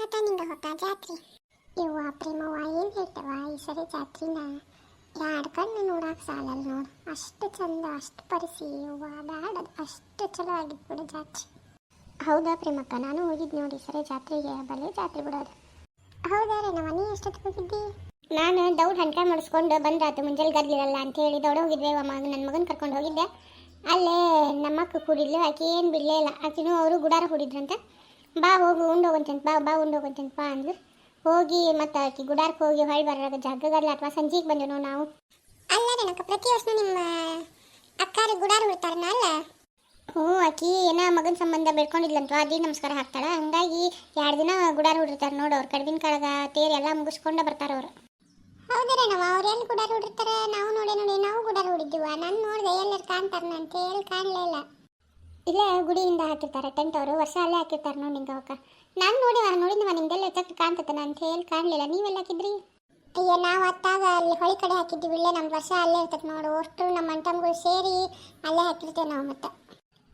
ಬಂದ್ರತ ನಿಂಗೆ ಹೊತ್ತ ಜಾತ್ರೆ ಇವ್ವ ಪ್ರೇಮವ್ವ ಏನು ಹೇಳ್ತವ ಈ ಸರಿ ಜಾತ್ರಿನ ಎರಡು ಕಣ್ಣು ನೋಡಕ್ಕೆ ಸಾಲಲ್ಲ ನೋಡು. ಅಷ್ಟು ಚಂದ, ಅಷ್ಟು ಪರಿಸಿ ಇವ್ವ ಬ್ಯಾಡ, ಅಷ್ಟು ಚಲೋ ಆಗಿತ್ತು ಬಿಡು ಜಾತ್ರೆ. ಹೌದಾ ಪ್ರೇಮಕ್ಕ, ನಾನು ಹೋಗಿದ್ದು ನೋಡಿ ಸರಿ ಜಾತ್ರೆಗೆ. ಬಲೆ ಜಾತ್ರೆ ಬಿಡೋದು. ಹೌದಾ ರೇನವ, ನೀ ಎಷ್ಟೊತ್ತು ಹೋಗಿದ್ದಿ? ನಾನು ದೌಡ್ ಹಂಟ ಮಾಡಿಸ್ಕೊಂಡು ಬಂದಾತು, ಮುಂಜಾನೆ ಗರ್ಲಿರಲ್ಲ ಅಂತ ಹೇಳಿ ದೌಡ ಹೋಗಿದ್ವಿ. ನನ್ನ ಮಗನ ಕರ್ಕೊಂಡು ಹೋಗಿದ್ದೆ. ಅಲ್ಲೇ ನಮ್ಮಕ್ಕ ಕೂಡಿದ್ಲು, ಆಕೆ ಏನು ಬಿಡಲೇ ಇಲ್ಲ. ಆಕೆನೂ ಅವರು ಗುಡಾರ ಹೂಡಿದ್ರಂತೆ. ಬಾ ಹೋಗು ಉಂಡೋಗಂತಂತ, ಬಾ ಉಂಡೋಗಂತಂತ ಬಾ ಅಂದ್ರು. ಹೋಗಿ ಮತ್ತು ಆಕೆ ಗುಡಾರಕ್ಕೆ ಹೋಗಿ ಹೊಳ್ಳಿ ಬರೋದು ಜಾಗಗಲ್ಲ ಅಥವಾ ಸಂಜೆಗೆ ಬಂದೆವು ನಾವು. ಅಲ್ಲ ನನಗೆ ಪ್ರತಿ ವರ್ಷ ನಿಮ್ಮ ಅಕ್ಕಾರ ಗುಡಾರ ಬಿಡ್ತಾರನ ಅಲ್ಲ? ಹ್ಞೂ, ಆಕಿ ಏನೋ ಮಗನ ಸಂಬಂಧ ಬೇಡ್ಕೊಂಡಿದ್ಲಂತ, ಅದೇ ನಮಸ್ಕಾರ ಹಾಕ್ತಾಳೆ. ಹಂಗಾಗಿ 2 ದಿನ ಗುಡಾರ ಹೊಡಿರ್ತಾರೆ ನೋಡಿ. ಅವ್ರು ಕಡ್ಬಿನ ಕಳಗ ತೇರು ಎಲ್ಲ ಮುಗಿಸ್ಕೊಂಡು ಬರ್ತಾರೆ ಅವರು. ಹೌದ್ರೆ ನಾವು ಅವ್ರು ಎಲ್ಲಿ ಗುಡಾರ ಹೊಡಿರ್ತಾರೆ? ನಾವು ನೋಡಿ ನಾವು ಗುಡಾರ ಹೊಡಿದ್ದೀವ. ನಾನು ನೋಡಿದೆ ಎಲ್ಲರೂ ಕಾಣ್ತಾರನ ಅಂತ ಹೇಳಿ ಕಾಣಲೇ ಇಲ್ಲ. ಇಲ್ಲೇ ಗುಡಿಯಿಂದ ಹಾಕಿರ್ತಾರೆ ಟೆಂಟ್, ಅವರು ವರ್ಷ ಅಲ್ಲೇ ಹಾಕಿರ್ತಾರೆ ನೋಡಿ ನಿಂಗೆ ಅವಕ್ಕ. ನಾನು ನೋಡಿದ್ವ ನಿಮ್ದೆಲ್ಲ ಚಕ್ ಕಾಣ್ತತನ ಅಂತ ಹೇಳಿ ಕಾಣಲಿಲ್ಲ. ನೀವೆಲ್ಲ ಹಾಕಿದ್ರಿ? ಅಯ್ಯೋ, ನಾವು ಅತ್ತಾಗ ಅಲ್ಲಿ ಹೊಳಿ ಕಡೆ ಹಾಕಿದ್ದೀವಿ. ಇಲ್ಲೇ ನಮ್ಮ ವರ್ಷ ಅಲ್ಲೇ ಇರ್ತದೆ ನೋಡು. ಅಷ್ಟು ನಮ್ಮ ಅಂಟಮ್ಗಳು ಸೇರಿ ಅಲ್ಲೇ ಹಾಕಿರ್ತೇವೆ ನಾವು. ಮತ್ತೆ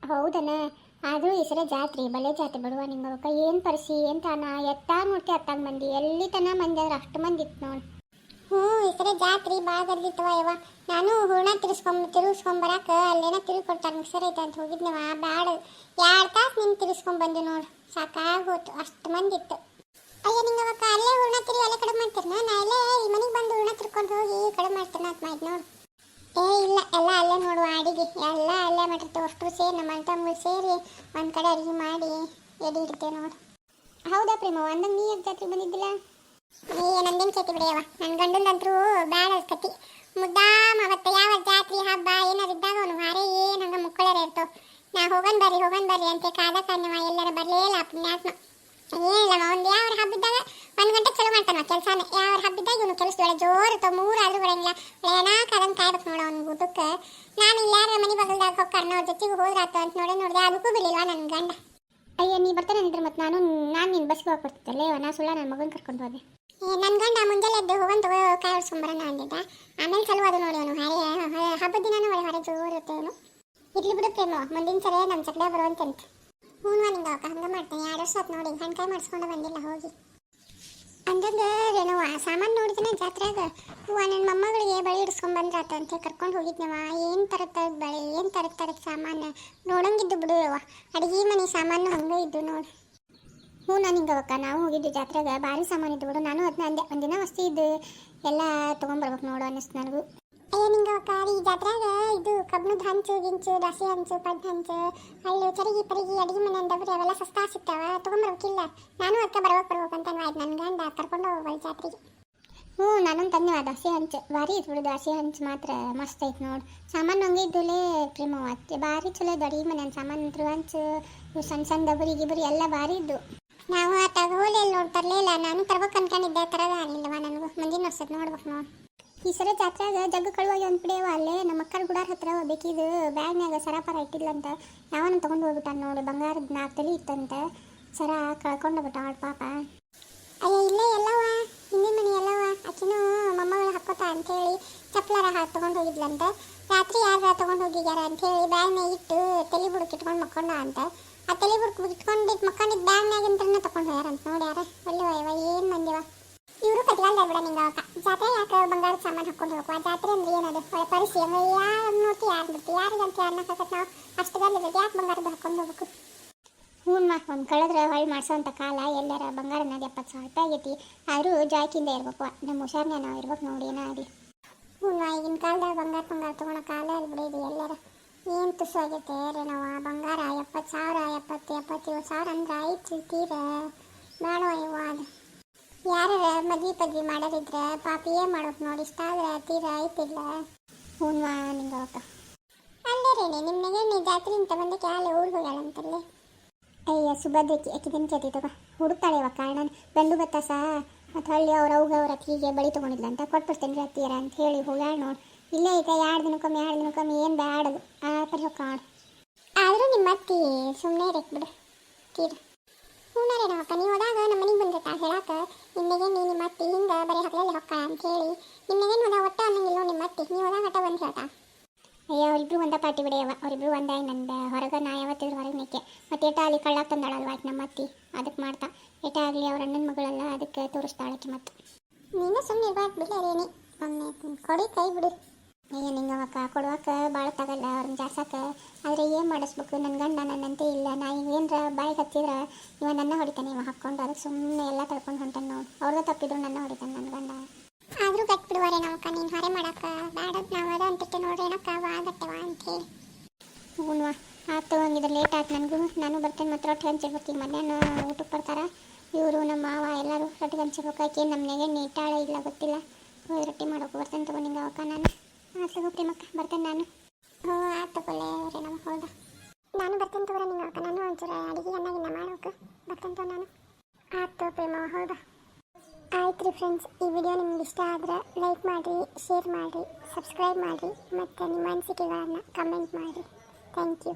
ಹೌದನ? ಆದರೂ ಈ ಸರಿ ಜಾತ್ರೆ ಬಲೆ ಜಾತ್ರೆ ಬಿಡುವ ನಿಂಗೆ ಅವಕ್ಕ. ಏನು ಪರಿಸಿ ಏನು ತಾನ ಎತ್ತಾಗ ನೋಡ್ತಿ ಅತ್ತಾಗ ಮಂದಿ, ಎಲ್ಲಿ ತನ ಮಂದಿ ಅಂದ್ರೆ ಅಷ್ಟು ಮಂದಿ ಇತ್ತು ನೋಡಿ. ಹ್ಞೂ, ಈ ಸರಿ ಜಾತ್ರೆ ಭಾಳ ಗರ್ದಿತ್ತವ ಯವ್ವ. ನಾನು ಹೂರ್ಣ ತಿರ್ಸ್ಕೊಂಬರಕ್ಕೆ ಅಲ್ಲೇನೋ ತಿರುಗಿಕೊಡ್ತಾರೆ ಸರಿ ಐತೆ ಅಂತ ಹೋಗಿದ್ನವ. ಬ್ಯಾಡ 2 ತಾಸು ನಿಂಗೆ ತಿರ್ಸ್ಕೊಂಬಂದೆ ನೋಡು, ಸಾಕಾಗೋತು, ಅಷ್ಟು ಮಂದಿ ಇತ್ತು. ಅಯ್ಯೋ ನಿಂಗೆ ಅವಕ್ಕ ಅಲ್ಲೇ ಹೂರ್ಣ ತಿರುಗಿ ಅಲ್ಲೇ ಕಡಿಮೆ ಮಾಡ್ತೀರನ? ನಾ ಅಲ್ಲೇ ಈ ಮನೆಗೆ ಬಂದು ಹೂರ್ಣ ತಿರ್ಕೊಂಡು ಹೋಗಿ ಕಡಿಮೆ ಮಾಡ್ತೀನ ಅಂತ ಮಾಡಿದ್ ನೋಡು. ಇಲ್ಲ, ಎಲ್ಲ ಅಲ್ಲೇ ನೋಡುವ ಅಡಿಗೆ ಎಲ್ಲ ಅಲ್ಲೇ ಮಾಡಿರ್ತೇವೆ. ಅಷ್ಟು ಸೇರಿ ನಮ್ಮ ಅಣ್ತಮ್ಮಗಳು ಸೇರಿ ಒಂದು ಕಡೆ ಅಡುಗೆ ಮಾಡಿ ಎಡೆ ಇಡ್ತೇವೆ ನೋಡು. ಹೌದಾ ಪ್ರೇಮವ್ವ, ಅಂದಂಗೆ ನೀ ಯಾಕೆ ಜಾತ್ರೆ ಬಂದಿದ್ದಿಲ್ಲ? ನಂದೇನು ಚೈತಿ ಬಿಡಿಯವ, ನನ್ನ ಗಂಡಂದಂತರೂ ಬ್ಯಾಡ ಕತಿ. ಮುದ್ದಾಮ ಅವತ್ತು ಯಾವ ಜಾತ್ರೆ ಹಬ್ಬ ಏನಾರು ಇದ್ದಾಗ ಅವನು ಹಾರೇ ಏನು ಹಂಗೆ ಮುಕ್ಕಳರ ಇರ್ತವೆ. ನಾ ಹೋಗನ್ ಬರ್ರಿ ಅಂತ ಕಾದ ಕಾರಣವ ಎಲ್ಲರ ಬರಲೇ ಇಲ್ಲ ಪುಣ್ಯಾತ್ಮ. ಏನಿಲ್ಲ ಒಂದು ಯಾವ ಹಬ್ಬಿದ್ದಾಗ 1 ಗಂಟೆ ಚಲೋ ಮಾಡ್ತಾನ ಕೆಲಸನ. ಯಾವ ಹಬ್ಬಿದ್ದಾಗ ಇವನು ಕೆಲಸದೊಳೆ ಜೋರು ಇರ್ತಾವೆ, 3 ಆದ್ರೂ ಬರಂಗಿಲ್ಲ. ಏನಾಕದಂಗೆ ಕಾಯ್ಬೇಕು ನೋಡು ಅವ್ನ ಊಟಕ್ಕೆ. ನಾನು ಇಲ್ಲಿ ಯಾರ ಮನೆ ಬಗಲ್ದಾಗ ಹೋಗ್ಕಾರನ ಅವ್ರ ಜೊತೆಗೆ ಹೋದ್ರಾತು ಅಂತ ನೋಡಿದೆ. ಅದಕ್ಕೂ ಬಿಡಲಿಲ್ವ ನನ್ನ ಗಂಡ. ಅಯ್ಯೋ, ನೀ ಬರ್ತಾನೆ ಅಂದ್ರೆ ಮತ್ತೆ ನಾನು ನಿನ್ನ ಬಸ್ಗೆ ಹೋಗ್ಕೊಡ್ತಿದ್ದಲ್ಲೇ. ನಾ ಸುಳ್ಳ ನನ್ನ ಮಗನ ಕರ್ಕೊಂಡು ಹೋದೆ. ನನ್ನ ಗಂಡ ಮುಂಜಾನೆ ಎದ್ದು ಹೋಗನ್ ತಗೋ ಕಾಯಿ ಹೊಡ್ಸ್ಕೊಂಬರೋಣ ಅಂದಿದ್ದ. ಆಮೇಲೆ ಚಲೋ ಅದು ನೋಡಿ ಅವನು. ಹಬ್ಬದ ದಿನಾನು ಹೊರೆ ಜೋರು ಇರುತ್ತೆ ಅವನು. ಇರ್ಲಿ ಬಿಡು ಪ್ರೇಮ, ಮುಂದಿನ ಸಲ ನಮ್ಮ ಚಕಡೆ ಬರುವಂತಂತ. ಹ್ಞೂ ನಿಂಗೆ ಅವಕ್ಕ ಹಂಗೆ ಮಾಡ್ತೀನಿ. 2 ವರ್ಷ ಆಯ್ತು ನೋಡಿ ಹಣ್ಕಾಯಿ ಮಾಡಿಸ್ಕೊಂಡು ಬಂದಿಲ್ಲ ಹೋಗಿ. ಅಂದಂಗೆ ರೇಣುವ ಸಾಮಾನು ನೋಡಿದ್ರೆ ಜಾತ್ರೆಯಾಗ ನನ್ನ ಮೊಮ್ಮಗಳಿಗೆ ಬಳೆ ಇಡಿಸ್ಕೊಂಬಂದ್ರಾತ ಅಂತ ಕರ್ಕೊಂಡು ಹೋಗಿದ್ನವ. ಏನು ತರದ ಬಳೆ, ಏನು ತರದ ಸಾಮಾನು ನೋಡಂಗಿದ್ದು ಬಿಡು ಯವ್ವ. ಅಡುಗೆ ಮನೆ ಸಾಮಾನು ಹಂಗೆ ಇದ್ದು ನೋಡು. ಹ್ಞೂ, ನಾನು ಹಿಂಗೆ ಅವಕ್ಕ ನಾವು ಹೋಗಿದ್ದು ಜಾತ್ರೆಗೆ ಭಾರಿ ಸಾಮಾನು ಇದ್ದು ಬಿಡು. ನಾನು ಅದನ್ನ ಅಂದೆ ಒಂದಿನ ವಸ್ತು ಇದ್ದು ಎಲ್ಲ ತೊಗೊಂಬರ್ಬೇಕು ನೋಡು ಅನ್ನಿಸ್ತು ನನಗೂ. ಅಯ್ಯೋ ನಿಂಗೆ ಅವಕ್ಕ ಈ ಜಾತ್ರೆಯಾಗ ಇದು ಕಬ್ಬಣದ ಹಂಚು ಗಿಂಚು, ದಸಿ ಹಂಚು, ಪಡ್ಡ ಹಂಚು, ಹಳ್ಳು ಚರಿಗೆ ಪರಿಗೆ ಅಡುಗೆ ಮನೆ ಅಂದವ್ರಿ ಅವೆಲ್ಲ ಸಸ್ತಾ ಸಿಗ್ತಾವ, ತೊಗೊಂಬರ್ಬೇಕಿಲ್ಲ. ನಾನು ಅದಕ್ಕೆ ಬರ್ಬೇಕಂತ ಆಯ್ತು. ನನ್ನ ಗಂಡ ಕರ್ಕೊಂಡು ಹೋಗ್ಬಾಳಿ ಜಾತ್ರೆಗೆ. ಹ್ಞೂ, ನಾನೊಂದು ತಂದೆವ ದಸಿ ಹಂಚು ಭಾರಿ ಇತ್ತು ಬಿಡು. ದಸಿ ಹಂಚು ಮಾತ್ರ ಮಸ್ತ್ ಐತೆ ನೋಡು. ಸಾಮಾನು ಹಂಗೆ ಇದ್ದುಲೇ ಪ್ರೇಮವ್ವ, ಭಾರಿ ಚಲೋ ಇದ್ದು ಅಡುಗೆ ಮನೆ ಸಾಮಾನು ಅಂತೂ. ಹಂಚು ಇವು ಸಣ್ಣ ದಬರಿ ಗಿಬರಿ ಎಲ್ಲ ಭಾರಿ ಇದ್ದು. ನಾವು ಆತಾಗ ಹೋಲಿ ಎಲ್ಲಿ ನೋಡ್ತಾರಲೇ ಇಲ್ಲ. ನಾನು ತರ್ಬೇಕು ಅನ್ಕೊಂಡಿದ್ದೆ, ತರದ ಆಗಲಿಲ್ಲವ ನನಗೂ. ಮುಂದಿನ ವರ್ಷಕ್ಕೆ ನೋಡ್ಬೇಕು ನೋಡು. ಈ ಸರಿ ಜಾತ್ರೆಯಾಗ ಜಗ್ಗು ಕಳುವಾಗಿ ಒಂದು ಬಿಡಿಯವ. ಅಲ್ಲೇ ನಮ್ಮ ಅಕ್ಕರ ಗುಡಾರ ಹತ್ರ ಬೇಕಿದ್ದು ಬ್ಯಾಗ್ನಾಗ ಸರಾಪರ ಇಟ್ಟಿದ್ಲಂತ. ಯಾವನ ತೊಗೊಂಡು ಹೋಗ್ಬಿಟ್ಟಾನ ನೋಡಿ. ಬಂಗಾರದ 4 ತೊಲೆ ಇತ್ತಂತ. ಸರ ಕಳ್ಕೊಂಡು ಬಿಟ್ಟ ಅವಳು ಪಾಪ. ಅಯ್ಯೋ ಇಲ್ಲೇ ಎಲ್ಲವ ಹಿಂದಿನ ಮನೆ ಎಲ್ಲವ. ಆಕಿನೂ ಮೊಮ್ಮಗಳು ಹಾಕೋತಾ ಅಂಥೇಳಿ ಚಪ್ಪಲಾರ ತೊಗೊಂಡು ಹೋಗಿದ್ಲಂತ. ರಾತ್ರಿ ಯಾರು ತೊಗೊಂಡು ಹೋಗಿಗ್ಯಾರ ಅಂಥೇಳಿ ಬ್ಯಾಗ್ನಾಗ ಇಟ್ಟು ತಲೆ ಬುಡಕ್ಕೆ ಇಟ್ಕೊಂಡು ಮಕ್ಕೊಂಡ ಅಂತ. ಆ ತಲೆ ಬುಡಕ್ಕೆ ಇಟ್ಕೊಂಡಿದ್ದು ಮಕ್ಕೊಂಡಿದ್ದು ಬ್ಯಾಗ್ನಾಗಿಂತ್ರನೇ ತೊಗೊಂಡು ಹೋಗ್ಯಾರಂತ ನೋಡಿ. ಯಾರ ಒಳ್ಳೆವ ಏನು ಮಂದಿವ ಇವರು. ಕಟ್ಗಲ್ದ ಬಿಡ ನಿಂಗೆ ಅವಕ್ಕ. ಜಾತ್ರೆ ಯಾಕೆ ಬಂಗಾರದ ಸಾಮಾನು ಹಾಕೊಂಡು ಹೋಗುವ? ಜಾತ್ರೆ ಅಂದ್ರೆ ಏನದು ಒಳ್ಳೆ ಪರಿಚಯ. ಯಾರು ನೋಡ್ತಿ ಯಾರು ಬಿಡ್ತಿ, ಯಾರಿಗಂತ ಯಾರನ್ನ ಹಾಕತ್ತೆ ನಾವು. ಅಷ್ಟು ಗಲ್ಲಿರುತ್ತೆ ಯಾಕೆ ಬಂಗಾರದ ಹಾಕೊಂಡು ಹೋಗ್ಬೇಕು? ಹ್ಞೂ ಒಂದು ಕಳೆದ್ರೆ ಹೊಳ್ಳಿ ಮಾಡಿಸೋಂಥ ಕಾಲ ಎಲ್ಲರ. ಬಂಗಾರ ಅನ್ನೋದು 70,000 ರೂಪಾಯಿ ಆಗೈತಿ. ಆದರೂ ಜಾಯ್ಕಿಂದ ಇರ್ಬೇಕು. ನಮ್ಮ ಹುಷಾರನ್ನ ನಾವು ಇರ್ಬೇಕು ನೋಡಿ ಏನಾಗಲಿ. ಹ್ಞೂ, ಈಗಿನ ಕಾಲದಾಗ ಬಂಗಾರ ತೊಗೊಳೋ ಕಾಲ ಅಲ್ಲಿ ಬಿಡೋದು ಎಲ್ಲರ. ಏನು ತುಸು ಆಗೈತೆ ರೇಣವ. ಬಂಗಾರ 70,000 77,000 ಅಂದ್ರೆ ಆಯ್ತು ತೀರ ಬೇಡವ ಇವ. ಅದು ಯಾರ ಮದ್ವೆ ಮಾಡೋರಿದ್ರೆ ಪಾಪ ಏನು ಮಾಡೋದು ನೋಡಿ. ಇಷ್ಟ ಆದರೆ ತೀರ ಆಯ್ತಿಲ್ಲ. ಹ್ಞೂ ನಿಂಗೆ ಅವಕ್ಕ. ಅಲ್ಲೇ ರೇಣಿ ನಿಮಗೆ ನೀ ಜಾತ್ರೆ ಅಂತ ಬಂದಕ್ಕೆ ಯಾಳೆ ಊರಿಗೆ ಹೋಗ್ಯಾಳಂತಲ್ಲೇ. ಅಯ್ಯ ಸುಭದ್ರಕ್ಕೆ ಆಕಿದೇನು ಜೊತೆ ತಗೋ ಹುಡುಕ್ತಾಳೆವ ಕಾರಣ. ಗಂಡು ಬತ್ತಾಸ ಮತ್ತು ಹಳ್ಳಿ ಅವ್ರ ಅತ್ತಿಗೆ ಬಳಿ ತೊಗೊಂಡಿದ್ಲಂತ. ಕೊಟ್ಬಿಡ್ತೇನೆ ಅತ್ತಿಯರ ಅಂತ ಹೇಳಿ ಹೋಗ್ಯಾಳ ನೋಡಿ. ಇಲ್ಲೇ ಈಗ 2 ದಿನಕ್ಕೊಮ್ಮೆ ಏನು ಬ್ಯಾಡದು ಆ ಥರ ಹೋಗಿ. ಆದರೂ ನಿಮ್ಮ ಅತ್ತಿ ಸುಮ್ಮನೆ ಇರಕ್ಕೆ ಬಿಡು ತೀರ. ಹೂನಾರೇ ನಮ್ಮಕ್ಕ, ನೀವು ಹೋದಾಗ ನಮ್ಮ ಮನೆಗೆ ಬಂದಿರ್ತಾ ಹೇಳಕ್ಕೆ ನಿಮಗೆ ನಿಮ್ಮ ಅತ್ತಿ ಹಿಂಗೆ ಬರೀ ಹಗಲಲ್ಲಿ ಹೊಕ್ಕ ಅಂತೇಳಿ. ನಿಮಗೇನು ಹೋದಾಗ ಒಟ್ಟ ಅನ್ನಂಗಿಲ್ಲ ನಿಮ್ಮ ಅತ್ತಿ. ನೀವು ಹೋದಾಗ ಒಟ್ಟ ಬಂದು ಹೇಳ್ತಾ. ಅಯ್ಯೋ ಅವರಿಬ್ರು ಒಂದ ಪಾರ್ಟಿ ಬಿಡೆಯವ. ಅವರಿಬ್ರು ಒಂದಾಗಿ ನಂದು ಹೊರಗೆ ನಾ ಯಾವತ್ತಿದ್ರು ಹೊರಗೆ ನಿಕ್ಕೆ. ಮತ್ತು ಏಟ ಅಲ್ಲಿ ಕಳ್ಳಾಗ ತಂದಾಳಲ್ವ ಆಯ್ತು ನಮ್ಮ ಅತ್ತಿ. ಅದಕ್ಕೆ ಮಾಡ್ತಾ ಏಟ ಏಟೇ ಆಗಲಿ ಅವ್ರ ಅಣ್ಣನ ಮಗಳಲ್ಲ, ಅದಕ್ಕೆ ತೋರಿಸ್ತಾಳಕ್ಕೆ ಮತ್ತೆ. ನೀನು ಸುಮ್ಮನೆ ಇರ್ಬಾರ್ದು ಬಿಡಿ ರೇಣಿ, ಒಮ್ಮೆ ಕೊಡಿ ಕೈ ಬಿಡು. ಅಯ್ಯ ನಿಂಗೆ ಅವಕ್ಕ ಕೊಡುವಕ್ಕೆ ಭಾಳ ತಗಲ್ಲ ಅವ್ರನ್ನ ಜಾರ್ಸಕ್ಕ. ಆದರೆ ಏನು ಮಾಡಿಸ್ಬೇಕು, ನನ್ನ ಗಂಡ ನನ್ನಂತೆ ಇಲ್ಲ. ನಾ ಈಗ ಏನರ ಬಾಯಿಗೆ ಹತ್ತಿದ್ರೆ ಇವ ನನ್ನ ಹೊಡಿತಾನೆ, ಇವ ಹಾಕ್ಕೊಂಡು. ಅದಕ್ಕೆ ಸುಮ್ಮನೆ ಎಲ್ಲ ತಳ್ಕೊಂಡು ಹೊಂಟಾನೆ ನೋಡಿ. ಅವ್ರದ್ದು ತಪ್ಪಿದ್ರು ನನ್ನ ಹೊಡಿತಾನೆ ನನ್ನ ಗಂಡ. ಆದರೂ ಗಟ್ಟಿ ಬಿಡುವರೆ ನಾವಕ್ಕ, ನೀನು ಹೊರೆ ಮಾಡಕ್ಕೆ ಬೇಡ. ನಾವು ಅದ ಅಂತಿಟ್ಟು ನೋಡ್ರಿ ಏನಕ್ಕ ಆಗತ್ತವ ಅಂತ ಹೇಳಿ. ಹ್ಞೂ ಆಯ್ತು, ಹಂಗಿದ್ರೆ ಲೇಟ್ ಆಯ್ತು ನನಗೂ. ನಾನು ಬರ್ತೇನೆ ಮತ್ತು ರೊಟ್ಟಿ ಹಂಚಿರ್ಬೇಕು. ಈಗ ಮಧ್ಯಾಹ್ನ ಊಟಕ್ಕೆ ಬರ್ತಾರೆ ಇವರು, ನಮ್ಮ ಮಾವ ಎಲ್ಲರೂ ರೊಟ್ಟಿ ಹಂಚಿರ್ಬೇಕು. ಆಕೆ ನಮ್ಮ ಮನೆಗೆ ನೀಟಾಳೆ ಇಲ್ಲ ಗೊತ್ತಿಲ್ಲ. ರೊಟ್ಟಿ ಮಾಡೋಕೆ ಬರ್ತೇನೆ ತಗೋ ನಿಂಗೆ ಅವಕ್ಕ ನಾನು. ಆಯ್ತು ಪ್ರೇಮಕ್ಕ ಬರ್ತೇನೆ ನಾನು. ಹ್ಞೂ ಆಯ್ತು ತಗೊಳ್ಳೆ ಅವ್ರೆ ನಮ್ಮ ಹೌದಾ. ನಾನು ಬರ್ತೇನೆ ತಗೋರ ನಿಂಗೆ ಅವಕ್ಕ. ನಾನು ಒಂಚೂರು ಅಡುಗೆ ಅನ್ನಾಗಿನ್ನ ಮಾಡೋಕೆ ಬರ್ತೇನೆ ತಗೋ ನಾನು. ಆಯ್ತು ಪ್ರೇಮ ಹೌದಾ. ಆಯ್ತು ರೀ ಫ್ರೆಂಡ್ಸ್, ಈ ವಿಡಿಯೋ ನಿಮ್ಗೆ ಇಷ್ಟ ಆದರೆ ಲೈಕ್ ಮಾಡಿರಿ, ಶೇರ್ ಮಾಡಿರಿ, ಸಬ್ಸ್ಕ್ರೈಬ್ ಮಾಡಿರಿ ಮತ್ತು ನಿಮ್ಮ ಅನಿಸಿಕೆಗಳನ್ನು ಕಮೆಂಟ್ ಮಾಡಿರಿ. Thank you.